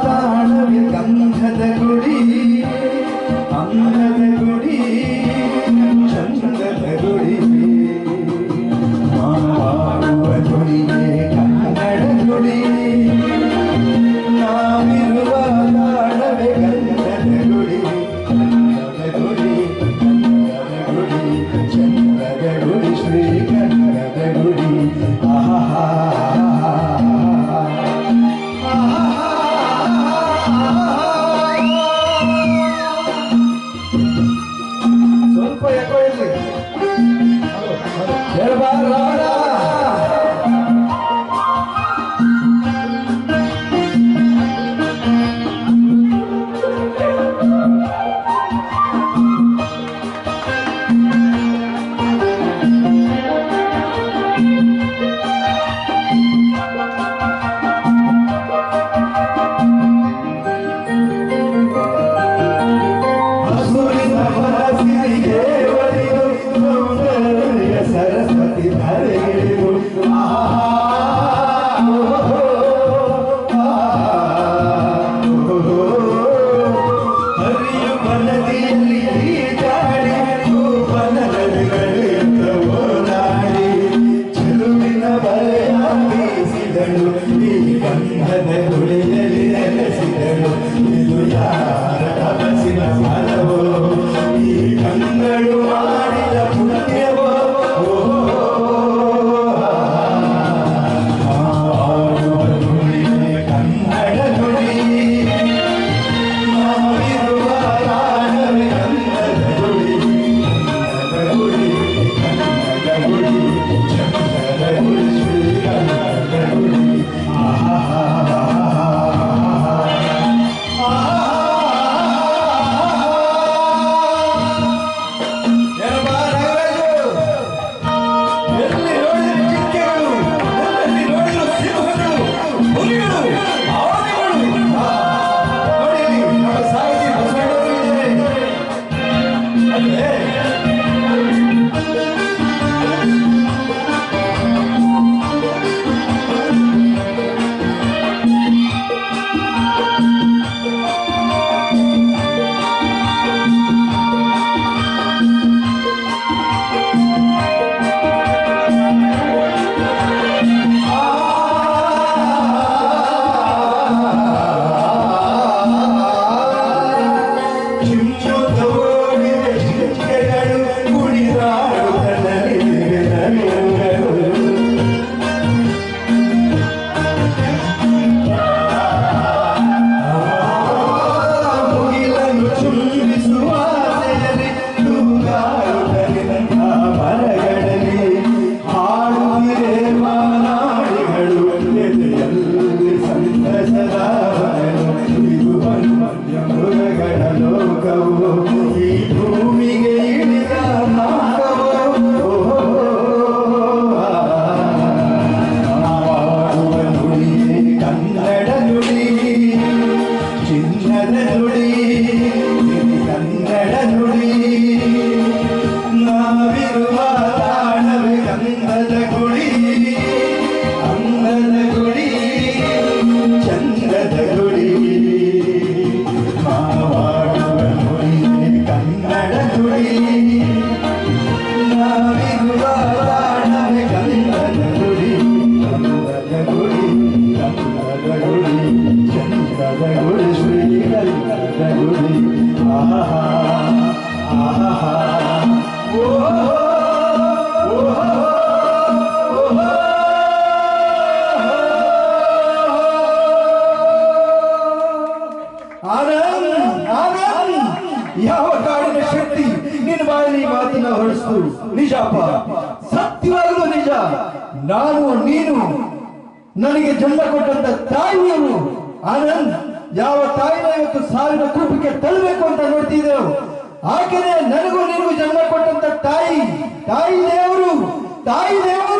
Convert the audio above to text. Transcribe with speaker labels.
Speaker 1: ತಾಣವೇ ಗಂಧದ ಗುಡಿ ಅಂಗದ ಗುಡಿ ಚಂದದ ಗುಡಿ ಮಾಡುವ ಗುಡಿಯೇ ಕನ್ನಡ ಗುಡಿ ನಾವಿರುವ ತಾಣವೇ ಗಂಧದ ಗುಡಿ ಅಂಗದ ಗುಡಿ ಗುಡಿ ಚಂದದ ಗುಡಿ ಶ್ರೀ ಕನ್ನಡದ ಗುಡಿ ಆಹಾ ಸ್ವಲ್ಪ ಯಾಕೋ ಇಲ್ಲಿ ಯಾವ ಕಾಡಿನ ಶಕ್ತಿ ನಿನ್ನ ಬಾಯಲ್ಲಿ ಮಾತನ್ನ ಹೊರಡಿಸ್ತು ನಿಜಪ್ಪ, ಸತ್ಯವಾಗಲೂ ನಿಜ. ನಾನು ನೀನು ನನಗೆ ಜನ್ಮ ಕೊಟ್ಟಂತ ತಾಯಿಯವರು ಆನಂದ್, ಯಾವ ತಾಯಿನ ಇವತ್ತು ಸಾವಿನ ಕೂಪಕ್ಕೆ ತಳ್ಳಬೇಕು ಅಂತ ನೋಡ್ತಿದ್ದೆವು, ಆಕೆನೇ ನನಗೂ ನಿನಗೂ ಜನ್ಮ ಕೊಟ್ಟಂತ ತಾಯಿ. ತಾಯಿ ದೇವರು